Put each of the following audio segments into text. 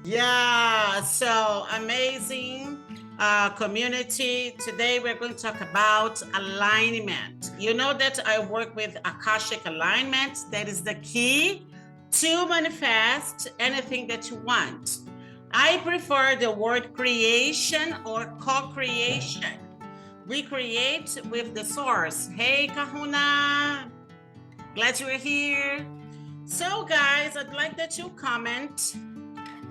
Yeah, so amazing community. Today we're going to talk about alignment. You know that I work with Akashic alignment. That is the key to manifest anything that you want. I prefer the word creation or co-creation. We create with the source. Hey, Kahuna. Glad you're here. So, guys, I'd like that you comment.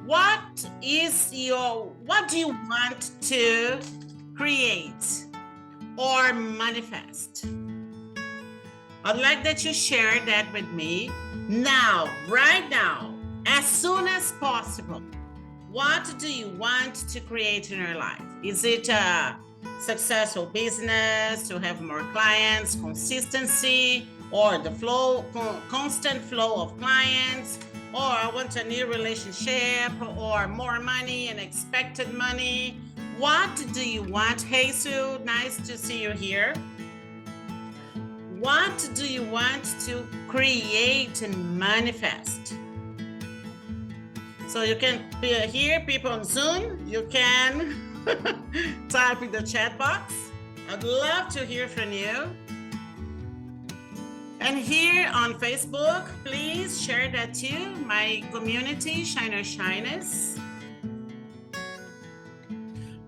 What do you want to create or manifest? I'd like that you share that with me now, right now, as soon as possible. What do you want to create in your life? Is it a successful business, to have more clients, consistency, or the constant flow of clients? Or I want a new relationship, or more money and expected money. What do you want? Hey, Sue, nice to see you here. What do you want to create and manifest? So you can hear people on Zoom. You can type in the chat box. I'd love to hear from you. And here on Facebook, please share that too. My community, Shine Your Shyness.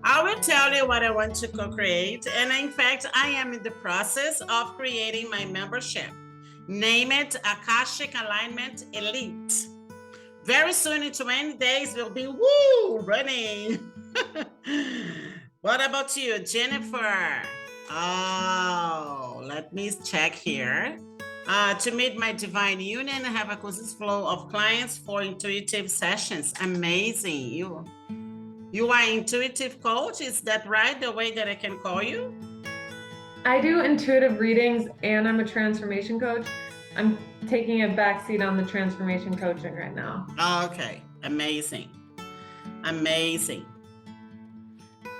I will tell you what I want to co-create. And in fact, I am in the process of creating my membership. Name it Akashic Alignment Elite. Very soon, in 20 days, we'll be running. What about you, Jennifer? Oh, let me check here. To meet my divine union, I have a consistent flow of clients for intuitive sessions. Amazing. You are intuitive coach, is that right? The way that I can call you? I do intuitive readings and I'm a transformation coach. I'm taking a backseat on the transformation coaching right now. Okay, amazing. Amazing.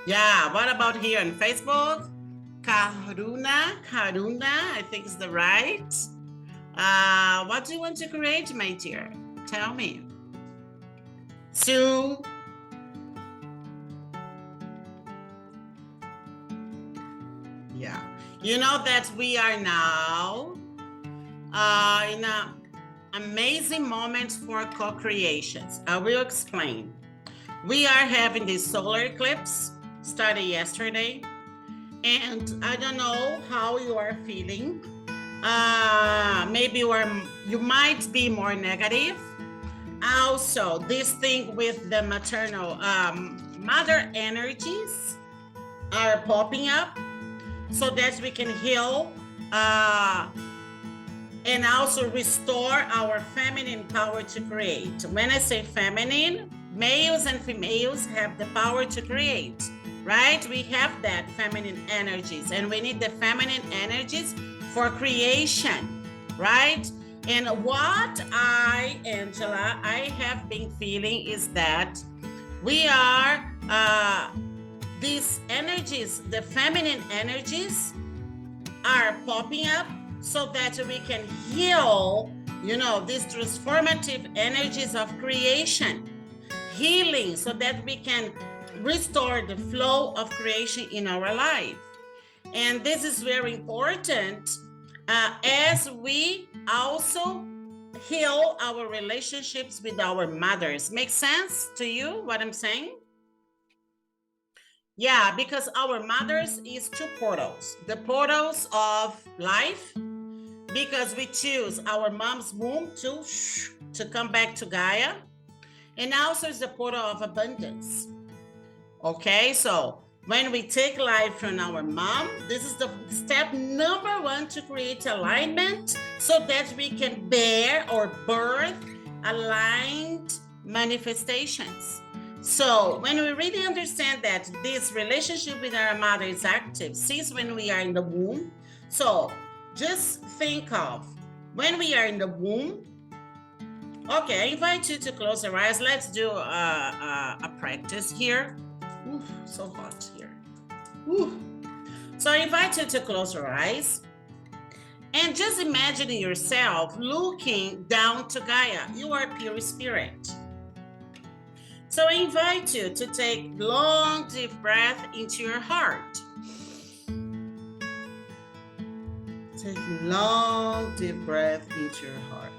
Yeah, what about here on Facebook? Karuna, I think is the right. What do you want to create, my dear? Tell me. Sue. Yeah. You know that we are now in an amazing moment for co-creations. I will explain. We are having this solar eclipse started yesterday. And I don't know how you are feeling. Maybe you might be more negative. Also, this thing with the maternal mother energies are popping up so that we can heal and also restore our feminine power to create. When I say feminine, males and females have the power to create. Right? We have that feminine energies and we need the feminine energies for creation, right? And what Angela, I have been feeling is that we are, these energies, the feminine energies are popping up so that we can heal, these transformative energies of creation, healing, so that we can restore the flow of creation in our life. And this is very important as we also heal our relationships with our mothers. Makes sense to you what I'm saying? Yeah, because our mothers is two portals. The portals of life, because we choose our mom's womb to come back to Gaia. And also is the portal of abundance. Okay, so when we take life from our mom, this is the step number 1 to create alignment so that we can bear or birth aligned manifestations. So when we really understand that this relationship with our mother is active since when we are in the womb, so just think of when we are in the womb. Okay, I invite you to close your eyes. Let's do a practice here. Ooh, so hot here. Ooh. So I invite you to close your eyes and just imagine yourself looking down to Gaia. You are pure spirit. So I invite you to take long, deep breath into your heart. Take long, deep breath into your heart.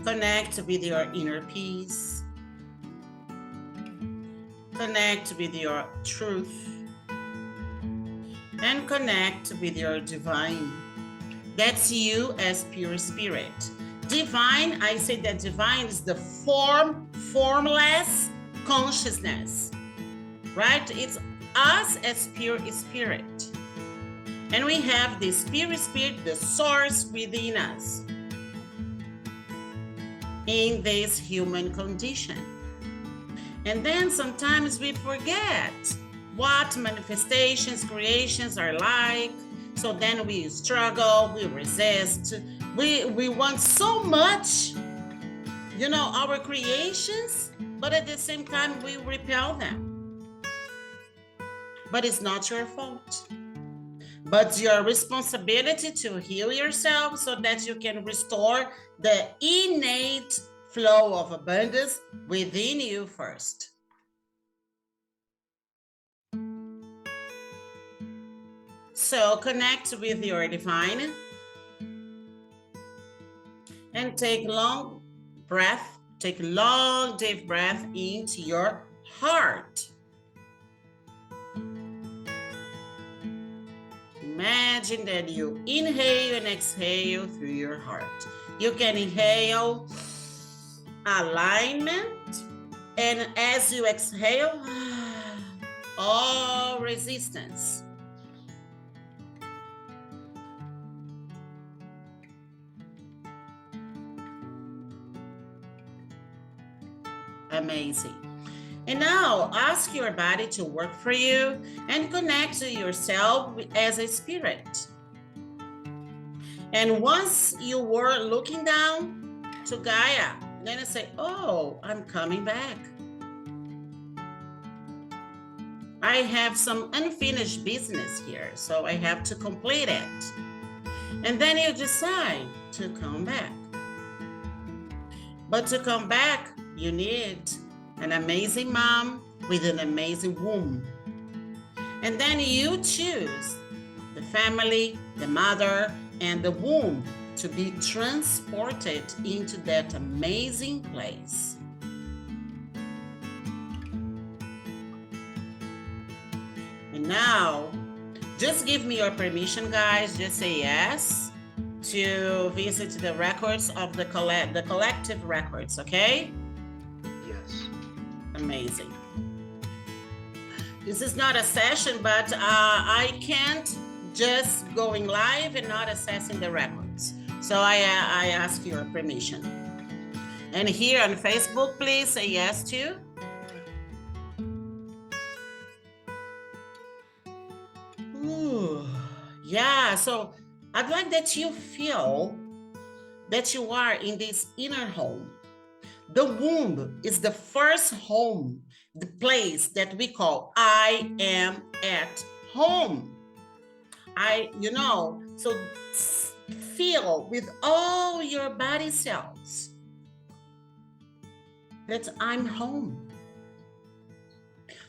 Connect with your inner peace. Connect with your truth. And connect with your divine. That's you as pure spirit. Divine, I say that divine is the formless consciousness, right? It's us as pure spirit. And we have the spirit, the source within us in this human condition. And then sometimes we forget what manifestations, creations are like. So then we struggle, we resist, we want so much, our creations, but at the same time we repel them. But it's not your fault. But your responsibility to heal yourself so that you can restore the innate flow of abundance within you first. So connect with your divine and take long deep breath into your heart. Imagine that you inhale and exhale through your heart. You can inhale alignment, and as you exhale, all resistance. Amazing. And now ask your body to work for you and connect to yourself as a spirit. And once you were looking down to Gaia, then you say, oh, I'm coming back. I have some unfinished business here, so I have to complete it. And then you decide to come back. But to come back, you need an amazing mom with an amazing womb. And then you choose the family, the mother, and the womb to be transported into that amazing place. And now, just give me your permission, guys. Just say yes to visit the records of the collective records, okay? Yes. Amazing. This is not a session, but I can't just going live and not accessing the records. So I ask your permission. And here on Facebook, please say yes to. Ooh, yeah, so I'd like that you feel that you are in this inner home. The womb is the first home, the place that we call I am at home. So feel with all your body cells that I'm home.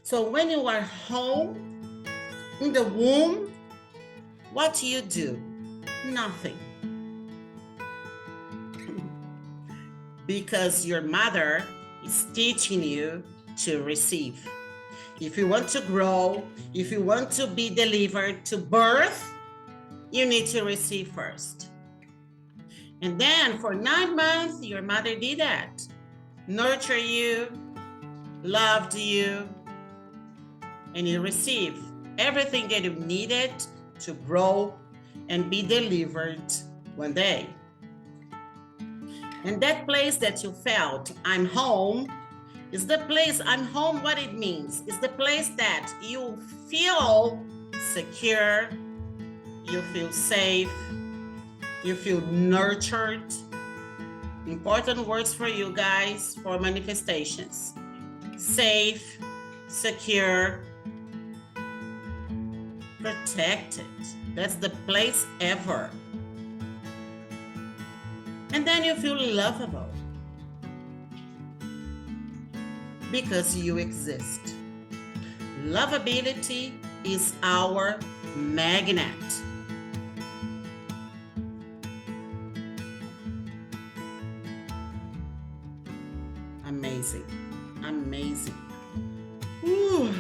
So when you are home in the womb, what do you do? Nothing. Because your mother is teaching you to receive. If you want to grow, if you want to be delivered to birth, you need to receive first. And then for 9 months, your mother did that. Nurture you, loved you, and you receive everything that you needed to grow and be delivered one day. And that place that you felt, I'm home, is the place, I'm home, what it means is the place that you feel secure, you feel safe, you feel nurtured. Important words for you guys for manifestations. Safe, secure, protected. That's the place ever. And then you feel lovable. because you exist. Lovability is our magnet. Amazing. Amazing. Whew.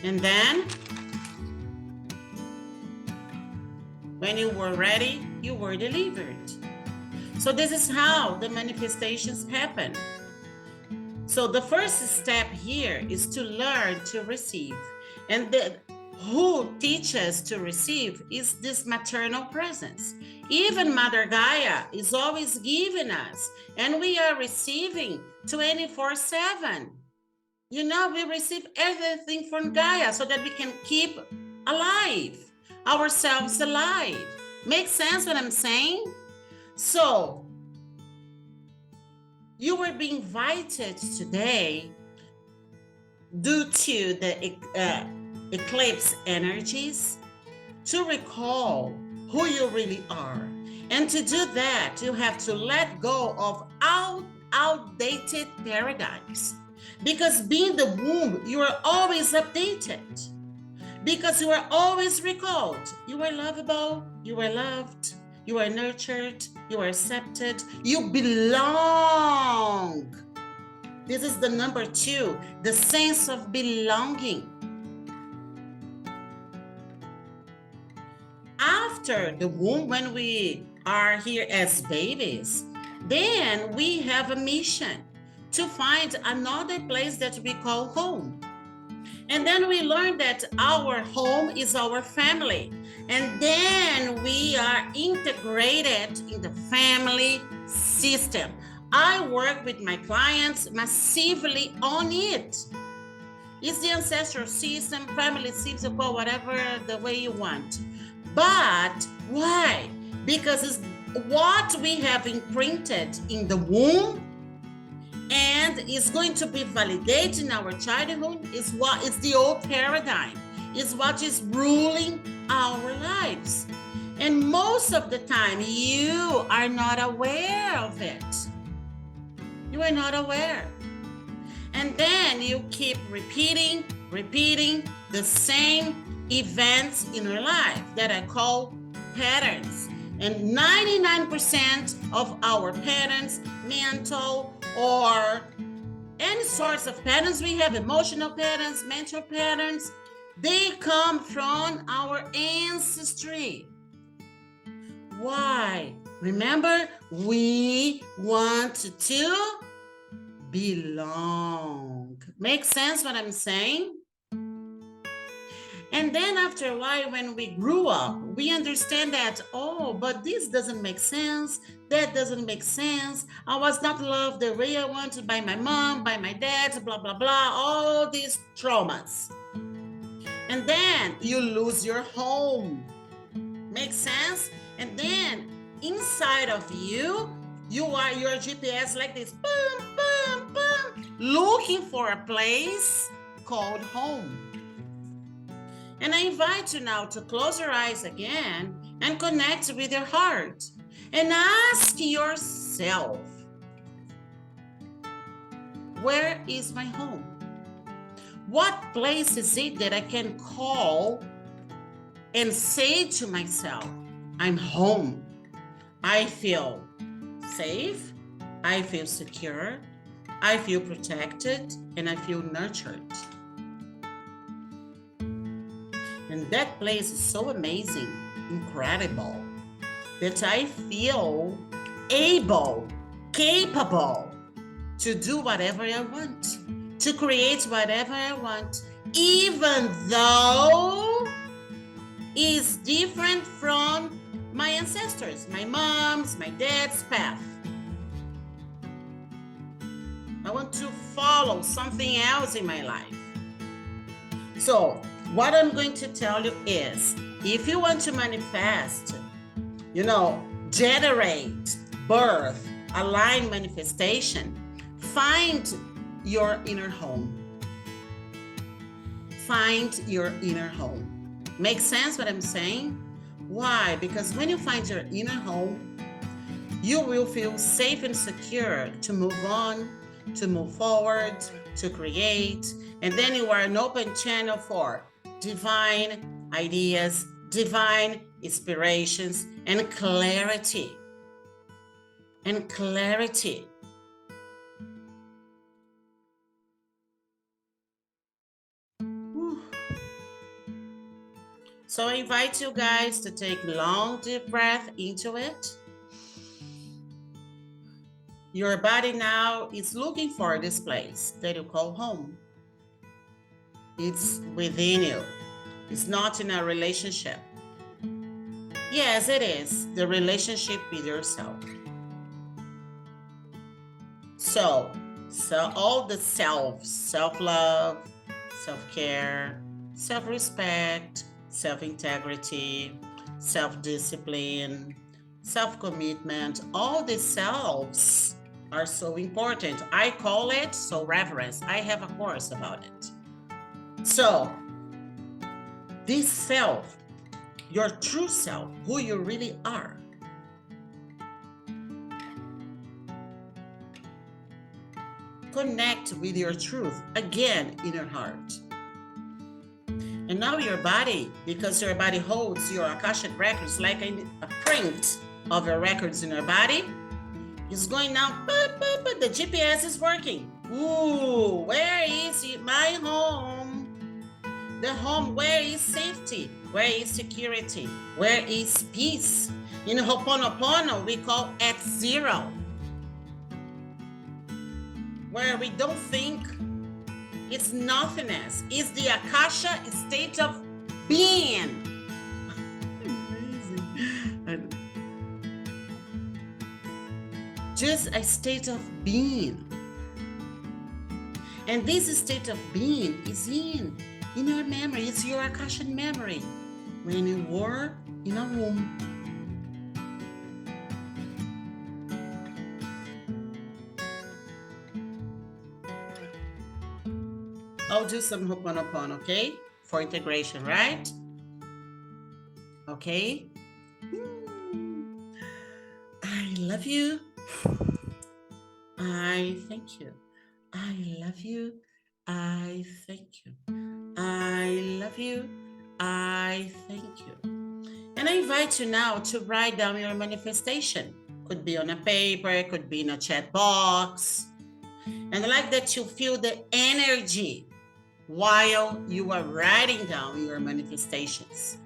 And then, when you were ready, you were delivered. So this is how the manifestations happen. So the first step here is to learn to receive. And who teaches to receive is this maternal presence. Even Mother Gaia is always giving us, and we are receiving 24/7. You know, we receive everything from Gaia so that we can keep alive, ourselves alive. Makes sense what I'm saying? So, you will be invited today due to the eclipse energies to recall who you really are. And to do that, you have to let go of outdated paradigms. Because being the womb, you are always updated. Because you are always recalled. You are lovable, you are loved, you are nurtured, you are accepted, you belong. This is the number 2, the sense of belonging. After the womb, when we are here as babies, then we have a mission to find another place that we call home. And then we learn that our home is our family. And then we are integrated in the family system. I work with my clients massively on it. It's the ancestral system, family system, or whatever the way you want. But why? Because it's what we have imprinted in the womb and is going to be validated in our childhood is what is the old paradigm, is what is ruling our lives. And most of the time, you are not aware of it. You are not aware. And then you keep repeating the same events in your life that I call patterns. And 99% of our patterns, mental or any sorts of patterns we have, emotional patterns, mental patterns, they come from our ancestry. Why? Remember, we want to belong. Makes sense what I'm saying? And then after a while, when we grew up, we understand that, oh, but this doesn't make sense. That doesn't make sense. I was not loved the way I wanted by my mom, by my dad, blah, blah, blah, all these traumas. And then you lose your home. Makes sense? And then inside of you, you are your GPS like this, boom, boom, boom, looking for a place called home. And I invite you now to close your eyes again and connect with your heart and ask yourself, where is my home? What place is it that I can call and say to myself, I'm home. I feel safe, I feel secure, I feel protected, and I feel nurtured. And that place is so amazing, incredible, that I feel able, capable to do whatever I want, to create whatever I want, even though it's different from my ancestors, my mom's, my dad's path. I want to follow something else in my life. So, what I'm going to tell you is, if you want to manifest, generate, birth, align manifestation, find your inner home. Find your inner home. Makes sense what I'm saying? Why? Because when you find your inner home, you will feel safe and secure to move on, to move forward, to create, and then you are an open channel for divine ideas, divine inspirations, and clarity. And clarity. So I invite you guys to take a long, deep breath into it. Your body now is looking for this place that you call home. It's within you. It's not in a relationship. Yes, it is the relationship with yourself. So all the self-love, self-care, self-respect, self-integrity, self-discipline, self-commitment, all the selves are so important. I call it reverence. I have a course about it. So this self, your true self, who you really are, connect with your truth again in your heart. And now your body, because your body holds your Akashic records like a print of your records in your body, is going now, but the GPS is working. Ooh, where is my home? The home, where is safety? Where is security? Where is peace? In Ho'oponopono, we call at zero, where we don't think. It's nothingness. It's the Akasha state of being. Amazing. Just a state of being. And this state of being is in your memory. It's your Akashic memory when you were in a womb. I'll do some Ho'oponopono, okay? For integration, right? Okay. I love you. I thank you. I love you. I thank you. I love you. I thank you. And I invite you now to write down your manifestation. Could be on a paper, could be in a chat box. And I like that you feel the energy while you are writing down your manifestations.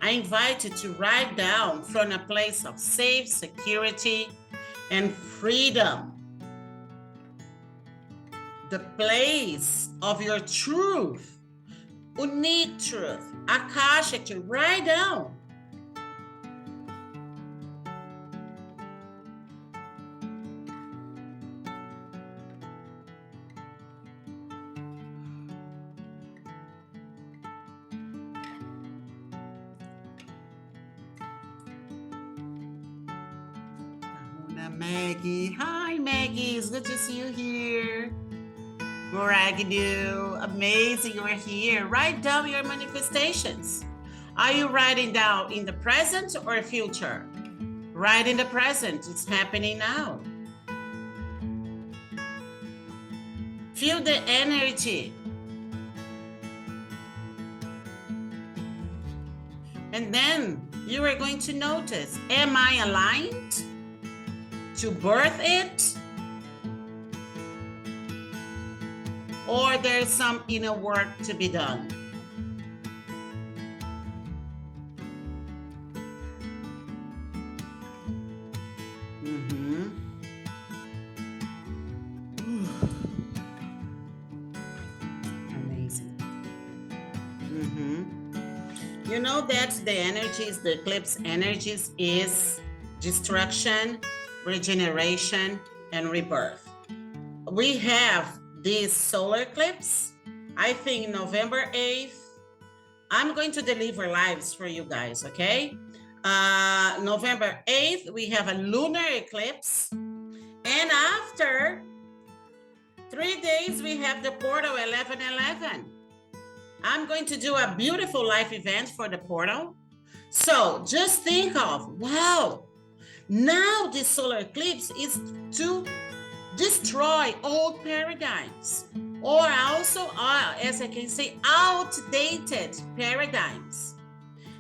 I invite you to write down from a place of safe, security, and freedom. The place of your truth, unique truth, Akashic truth. Write down. Maggie, hi Maggie, it's good to see you here. Moragadu, amazing you're here. Write down your manifestations. Are you writing down in the present or future? Write in the present, it's happening now. Feel the energy. And then you are going to notice, am I aligned to birth it? Or there's some inner work to be done? Amazing. You know that the energies, the eclipse energies is destruction, regeneration, and rebirth. We have this solar eclipse, I think November 8th. I'm going to deliver lives for you guys, okay? November 8th, we have a lunar eclipse. And after 3 days, we have the portal 11/11. I'm going to do a beautiful life event for the portal. So just think of, wow, Now this solar eclipse is to destroy old paradigms, or also, as I can say, outdated paradigms.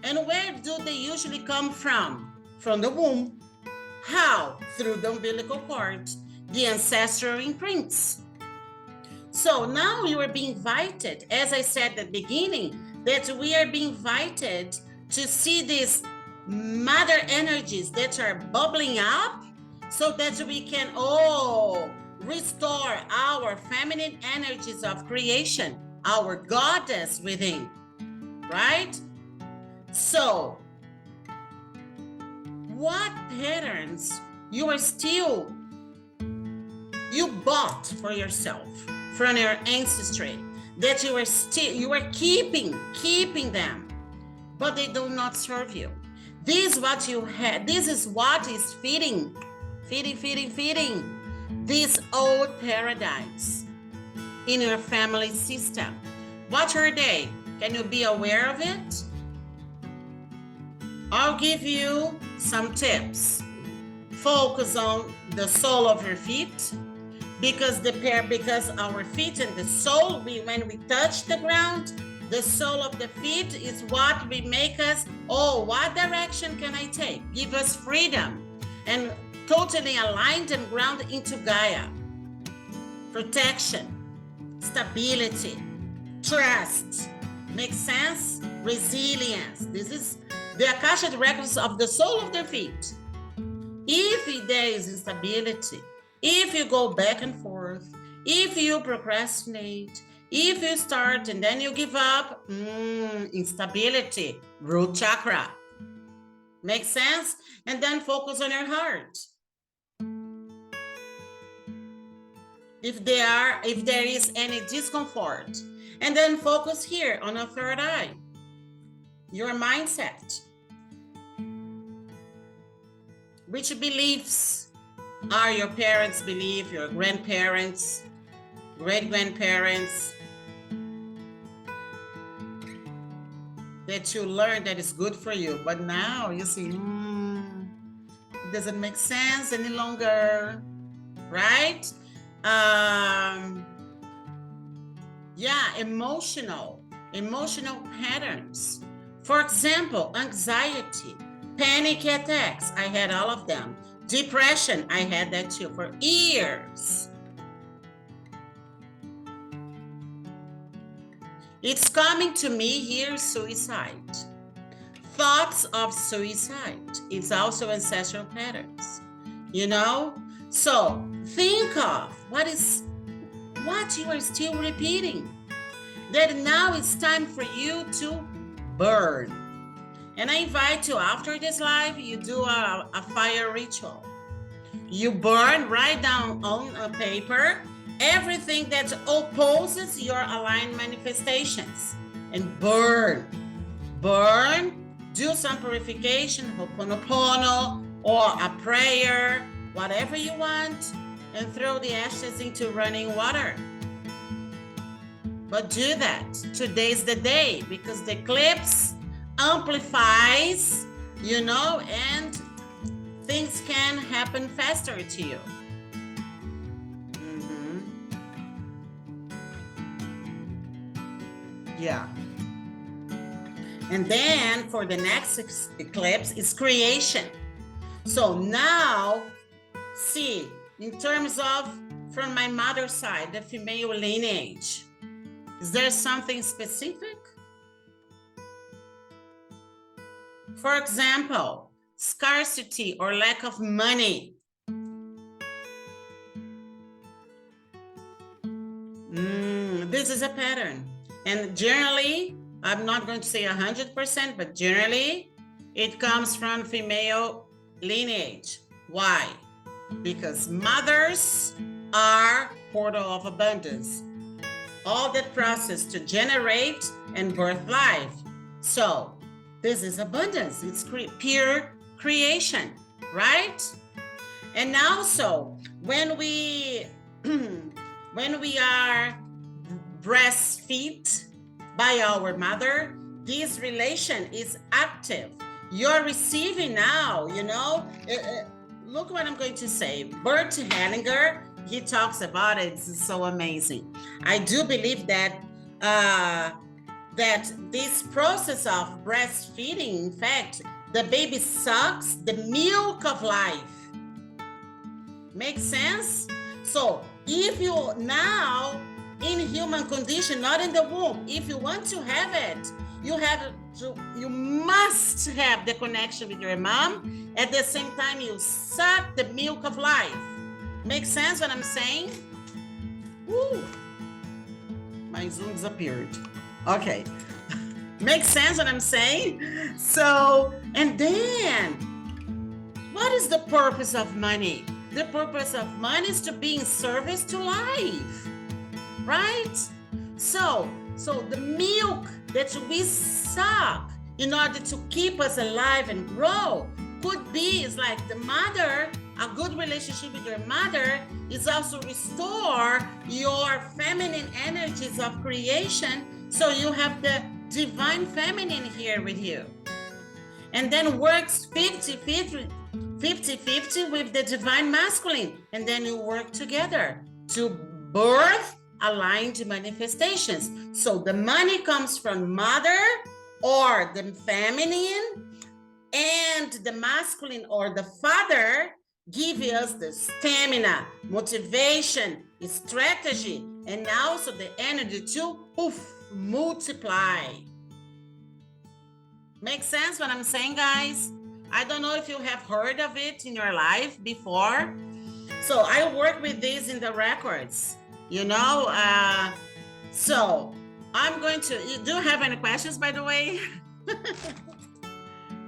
And where do they usually come from? From the womb. How? Through the umbilical cord, the ancestral imprints. So now you are being invited, as I said at the beginning, that we are being invited to see these mother energies that are bubbling up so that we can restore our feminine energies of creation, our goddess within, right? So, what patterns you bought for yourself from your ancestry that you are keeping them, but they do not serve you? This is what you had. This is what is feeding these old paradigms in your family system. What are they? Can you be aware of it? I'll give you some tips. Focus on the sole of your feet, because our feet and the sole, when we touch the ground, the sole of the feet is what we make us, what direction can I take? Give us freedom and totally aligned and grounded into Gaia. Protection, stability, trust. Makes sense? Resilience. This is the Akashic records of the sole of their feet. If there is instability, if you go back and forth, if you procrastinate, if you start and then you give up, instability, root chakra. Makes sense? And then focus on your heart. If there is any discomfort, and then focus here on your third eye, your mindset. Which beliefs are your parents' belief, your grandparents, great-grandparents, that you learned that is good for you, but now you see, it doesn't make sense any longer, right? Emotional patterns. For example, anxiety, panic attacks, I had all of them. Depression, I had that too for years. It's coming to me here, suicide. Thoughts of suicide. It's also ancestral patterns, you know? So think of what you are still repeating. That now it's time for you to burn. And I invite you, after this live, you do a fire ritual. You burn, write down on a paper everything that opposes your aligned manifestations, and burn, do some purification, Ho'oponopono, or a prayer, whatever you want, and throw the ashes into running water. But do that. Today's the day, because the eclipse amplifies, and things can happen faster to you. Yeah. And then for the next eclipse is creation. So now, see, in terms of from my mother's side, the female lineage, is there something specific? For example, scarcity or lack of money. This is a pattern. And generally, I'm not going to say 100%, but generally, it comes from female lineage. Why? Because mothers are portal of abundance. All that process to generate and birth life. So this is abundance. It's pure creation, right? And also, when we are breastfed by our mother, this relation is active. You're receiving now, look what I'm going to say. Bert Hellinger, he talks about it. It's so amazing. I do believe that that this process of breastfeeding, in fact, the baby sucks the milk of life. Makes sense? So if you now in human condition, not in the womb, if you want to have it, you must have the connection with your mom. At the same time, you suck the milk of life. Make sense what I'm saying? Woo. My Zoom disappeared. Okay. Makes sense what I'm saying? So, and then, what is the purpose of money? The purpose of money is to be in service to life, right? So the milk that we suck in order to keep us alive and grow could be, is like the mother, a good relationship with your mother is also restore your feminine energies of creation. So you have the divine feminine here with you. And then works 50-50 with the divine masculine. And then you work together to birth aligned manifestations. So the money comes from mother or the feminine, and the masculine or the father give us the stamina, motivation, strategy, and also the energy to multiply. Make sense what I'm saying, guys? I don't know if you have heard of it in your life before. So I work with this in the records, you know. So I'm going to, do you have any questions, by the way?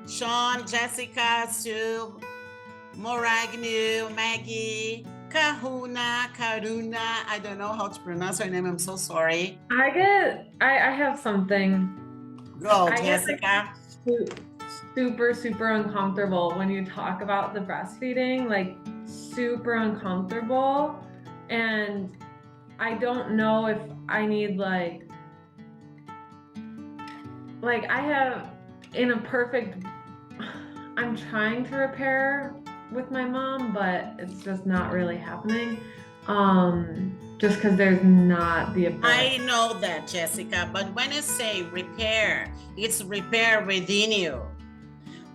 Sean, Jessica, Sue, Moragnu, Maggie, Kahuna, Karuna. I don't know how to pronounce her name. I'm so sorry. I have something. Go, Jessica. Super uncomfortable when you talk about the breastfeeding, like super uncomfortable. And I don't know if I need like I have in a perfect, I'm trying to repair with my mom, but it's just not really happening. Just because there's not the ability. I know that, Jessica, but when you say repair, it's repair within you.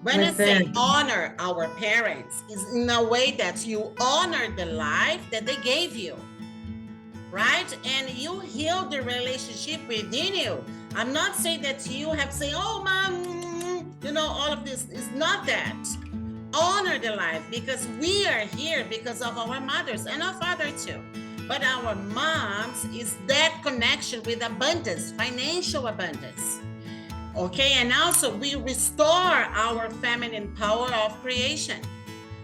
When I say honor our parents, is in a way that you honor the life that they gave you, right? And you heal the relationship within you. I'm not saying that you have to say, oh, mom, you know, all of this is not that. Honor the life, because we are here because of our mothers and our father too. But our moms is that connection with abundance, financial abundance. Okay, and also we restore our feminine power of creation.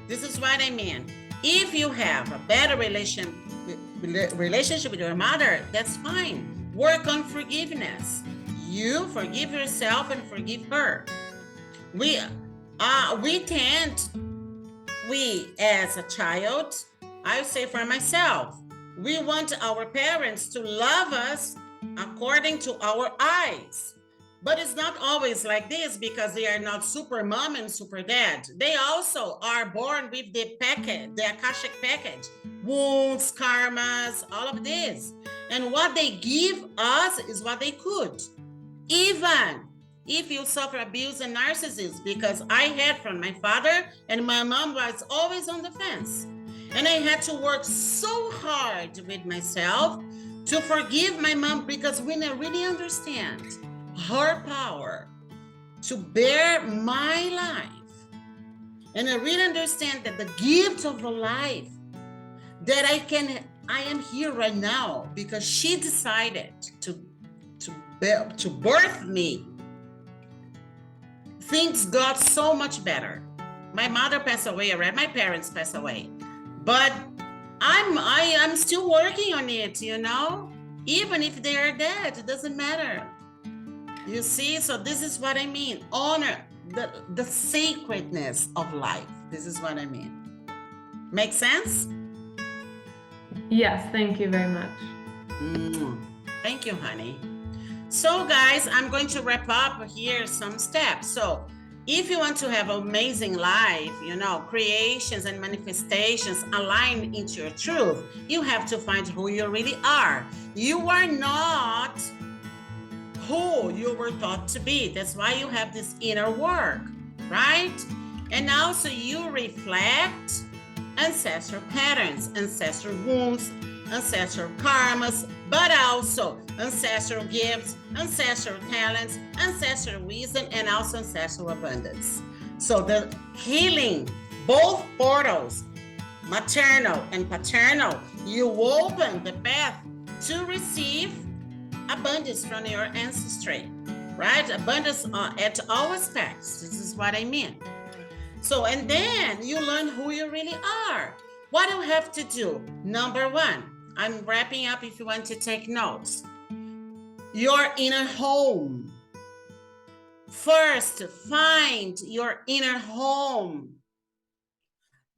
This is what I mean. If you have a better relationship with your mother, that's fine. Work on forgiveness. You forgive yourself and forgive her. We as a child, I would say for myself, we want our parents to love us according to our eyes. But it's not always like this, because they are not super mom and super dad. They also are born with the package, the Akashic package, wounds, karmas, all of this. And what they give us is what they could. Even if you suffer abuse and narcissism, because I had from my father, and my mom was always on the fence. And I had to work so hard with myself to forgive my mom, because when I really understand her power to bear my life, and I really understand that the gift of the life that I am here right now, because she decided to birth me, things got so much better. My mother passed away already, my parents passed away, but I'm still working on it, you know, even if they are dead, it doesn't matter. You see, so this is what I mean. Honor the sacredness of life. This is what I mean. Make sense? Yes, thank you very much. Thank you, honey. So guys, I'm going to wrap up here some steps. So If you want to have an amazing life, creations and manifestations align into your truth, you have to find who you really are. You are not who you were thought to be. That's why you have this inner work, right? And also you reflect ancestral patterns, ancestral wounds, ancestral karmas, but also ancestral gifts, ancestral talents, ancestral wisdom, and also ancestral abundance. So the healing, both portals, maternal and paternal, you open the path to receive abundance from your ancestry, right? Abundance at all aspects. This is what I mean. So, and then you learn who you really are. What do you have to do? Number one, I'm wrapping up if you want to take notes. Your inner home. First, find your inner home.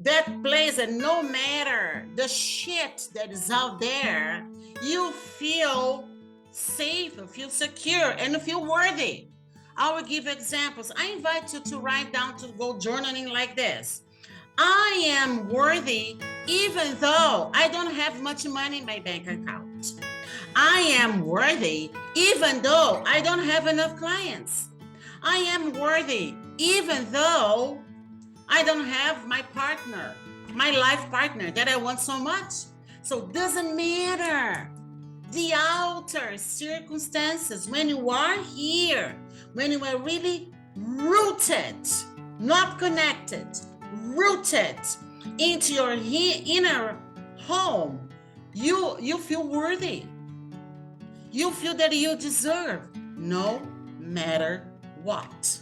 That place that no matter the shit that is out there, you feel safe, feel secure, and feel worthy. I will give examples. I invite you to write down, to go journaling like this. I am worthy even though I don't have much money in my bank account. I am worthy even though I don't have enough clients. I am worthy even though I don't have my partner, my life partner that I want so much. So it doesn't matter the outer circumstances. When you are here, when you are really rooted, not connected, rooted into your inner home, you feel worthy. You feel that you deserve no matter what.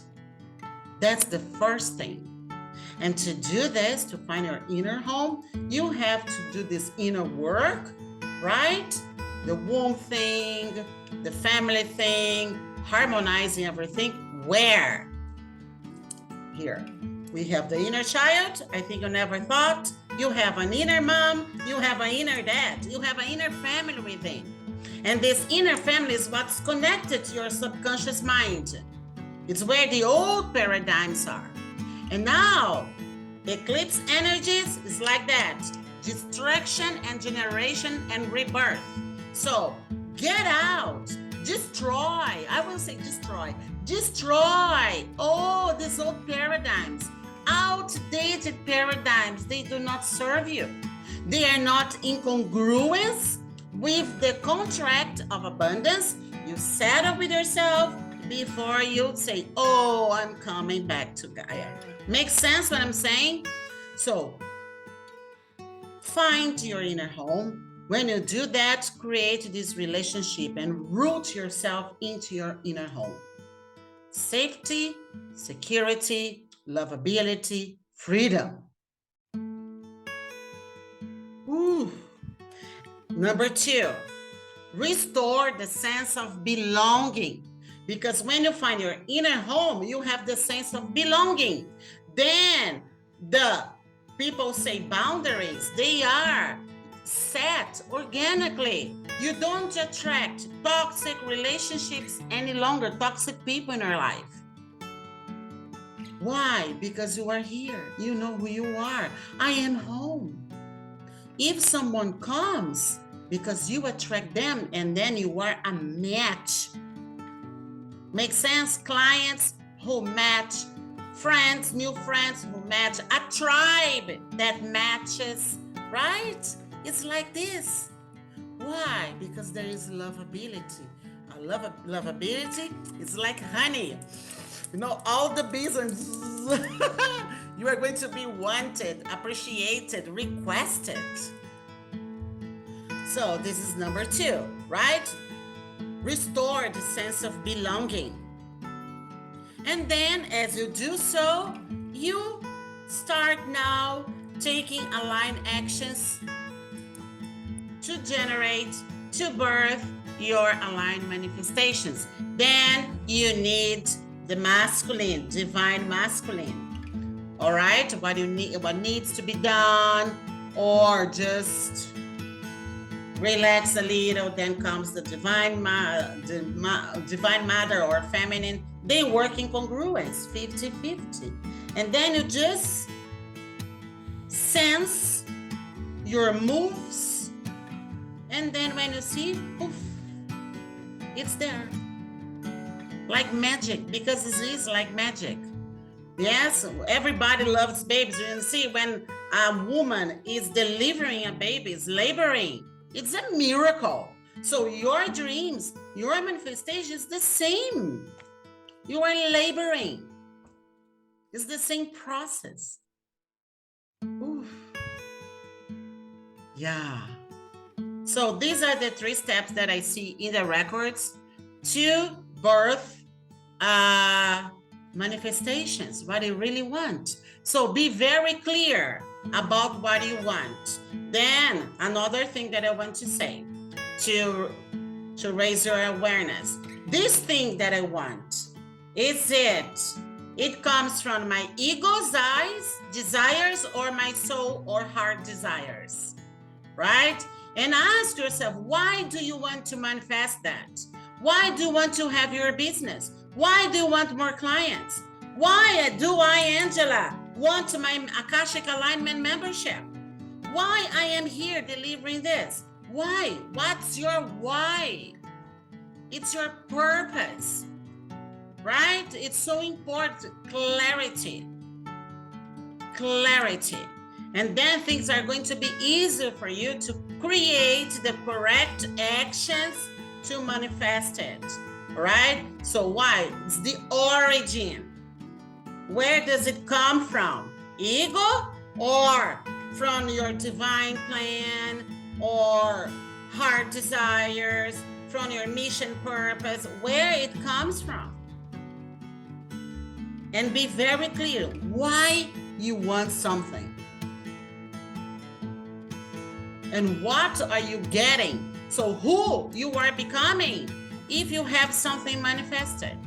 That's the first thing. And to do this, to find your inner home, you have to do this inner work, right? The womb thing, the family thing, harmonizing everything. Where? Here. We have the inner child. I think you never thought. You have an inner mom. You have an inner dad. You have an inner family within. And this inner family is what's connected to your subconscious mind. It's where the old paradigms are. And now, eclipse energies is like that. Destruction and generation and rebirth. So get out, destroy. I will say destroy. Destroy all these old paradigms, outdated paradigms. They do not serve you. They are not in congruence with the contract of abundance you settle with yourself before you say, oh, I'm coming back to Gaia. Makes sense what I'm saying? So find your inner home. When you do that, create this relationship and root yourself into your inner home. Safety, security, lovability, freedom. Ooh. Number two, restore the sense of belonging. Because when you find your inner home, you have the sense of belonging. Then the people say boundaries, they are set organically. You don't attract toxic relationships any longer, toxic people in your life. Why? Because you are here. You know who you are. I am home. If someone comes, because you attract them and then you are a match. Make sense? Clients who match, friends, new friends who match, a tribe that matches, right? It's like this. Why? Because there is lovability. Lovability is like honey. You know, all the bees are you are going to be wanted, appreciated, requested. So this is number two, right? Restore the sense of belonging. And then as you do so, you start now taking aligned actions to generate, to birth your aligned manifestations. Then you need the masculine, divine masculine. All right, what you need, what needs to be done, or just relax a little, then comes the divine mother or feminine. They work in congruence, 50-50. And then you just sense your moves, and then when you see, poof, it's there. Like magic, because it is like magic. Yes, everybody loves babies. You can see when a woman is delivering a baby, is laboring, it's a miracle. So your dreams, your manifestation is the same. You are laboring. It's the same process. Oof. Yeah. So these are the 3 steps that I see in the records to birth manifestations, what you really want. So be very clear about what you want. Then another thing that I want to say to raise your awareness. This thing that I want, is it comes from my ego's eyes, desires, or my soul or heart desires, right? And ask yourself, why do you want to manifest that? Why do you want to have your business? Why do you want more clients? Why do I, Angela, want my Akashic Alignment membership? Why I am here delivering this? Why? What's your why? It's your purpose, right? It's so important. Clarity. Clarity. And then things are going to be easier for you to create the correct actions to manifest it, right? So why? It's the origin. Where does it come from? Ego or from your divine plan or heart desires, from your mission purpose, where it comes from? And be very clear why you want something. And what are you getting? So who you are becoming if you have something manifested.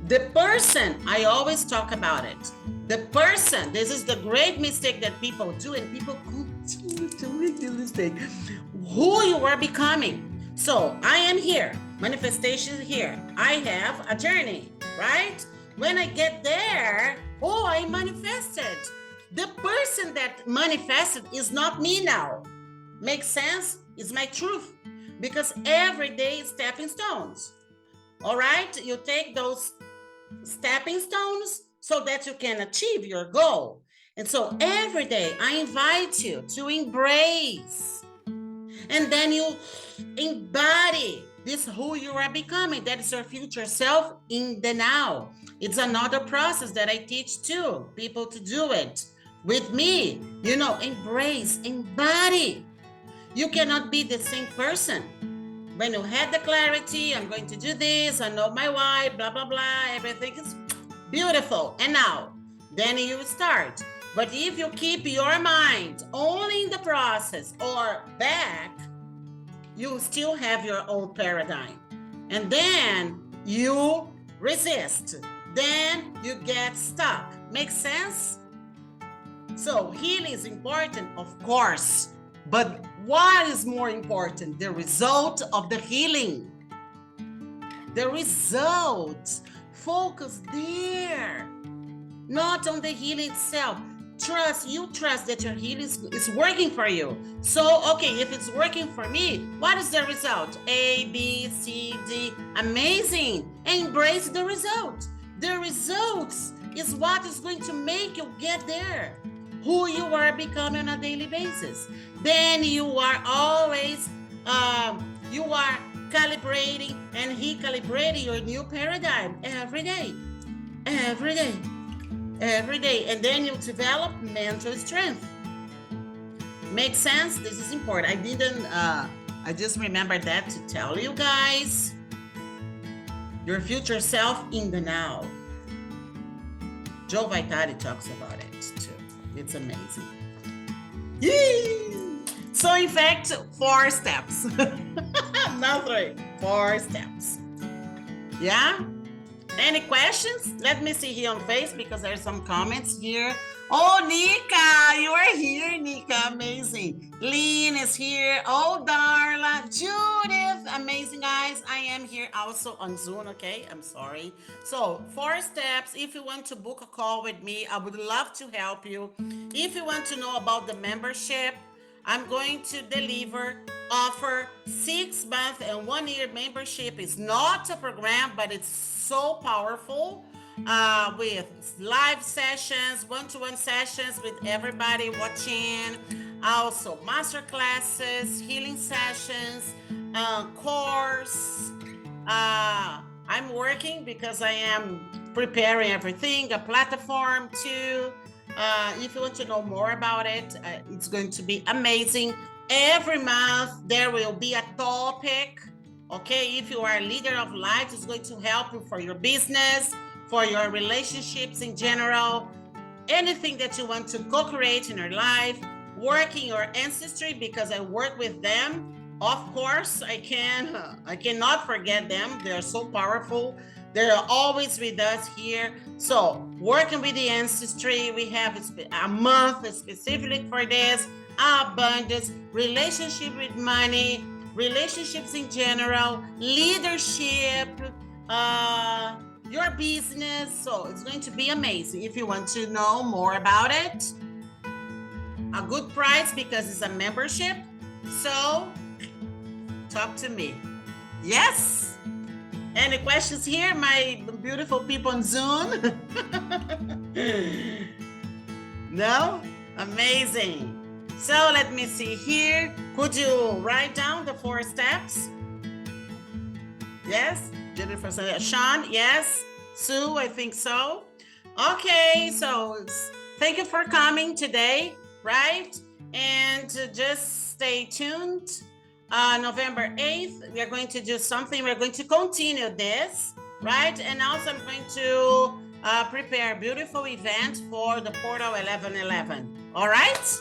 The person, I always talk about it. The person, this is the great mistake that people do, and people continue to make the mistake. Who you are becoming. So I am here, manifestation here. I have a journey, right? When I get there, oh, I manifested. The person that manifested is not me now. Makes sense? It's my truth. Because every day is stepping stones. All right? You take those stepping stones so that you can achieve your goal. And so every day I invite you to embrace. And then you embody this who you are becoming. That is your future self in the now. It's another process that I teach too, people to do it with me. You know, embrace, embody. You cannot be the same person. When you had the clarity, I'm going to do this, I know my why, blah, blah, blah, everything is beautiful. And now, then you start. But if you keep your mind only in the process or back, you still have your old paradigm. And then you resist. Then you get stuck. Make sense? So healing is important, of course. But what is more important? The result of the healing. The result. Focus there. Not on the healing itself. You trust that your healing is working for you. So, okay, if it's working for me, what is the result? A, B, C, D. Amazing. Embrace the result. The results is what is going to make you get there. Who you are becoming on a daily basis. Then you are always, you are calibrating and recalibrating your new paradigm every day. Every day. Every day. And then you develop mental strength. Makes sense? This is important. I just remembered that to tell you guys. Your future self in the now. Joe Vitale talks about it too. It's amazing. Yee! So in fact, 4 steps. Not 3, 4 steps. Yeah? Any questions? Let me see here on face because there's some comments here. Oh, Nika, you are here, Nika. Amazing. Lean is here. Oh, Darla. Judith. Amazing, guys. I am here also on Zoom, okay? I'm sorry. So, 4 steps. If you want to book a call with me, I would love to help you. If you want to know about the membership, I'm going to offer 6-month and 1-year membership. It's not a program, but it's so powerful with live sessions, one-to-one sessions with everybody watching, also master classes, healing sessions, course. I'm working because I am preparing everything, a platform too. If you want to know more about it, it's going to be amazing. Every month there will be a topic. Okay, if you are a leader of light, it's going to help you for your business, for your relationships in general, anything that you want to co-create in your life, working your ancestry, because I work with them. Of course, I cannot forget them. They're so powerful. They're always with us here. So working with the ancestry, we have a month specifically for this. Abundance, relationship with money, relationships in general, leadership, your business. So it's going to be amazing. If you want to know more about it, a good price because it's a membership. So talk to me. Yes? Any questions here, my beautiful people on Zoom? No? Amazing. So let me see here. Could you write down the 4 steps? Yes? Jennifer said, Sean, yes. Sue, I think so. Okay, so thank you for coming today, right? And just stay tuned. November 8th, we are going to do something. We're going to continue this, right? And also I'm going to prepare a beautiful event for the Portal 1111. All right?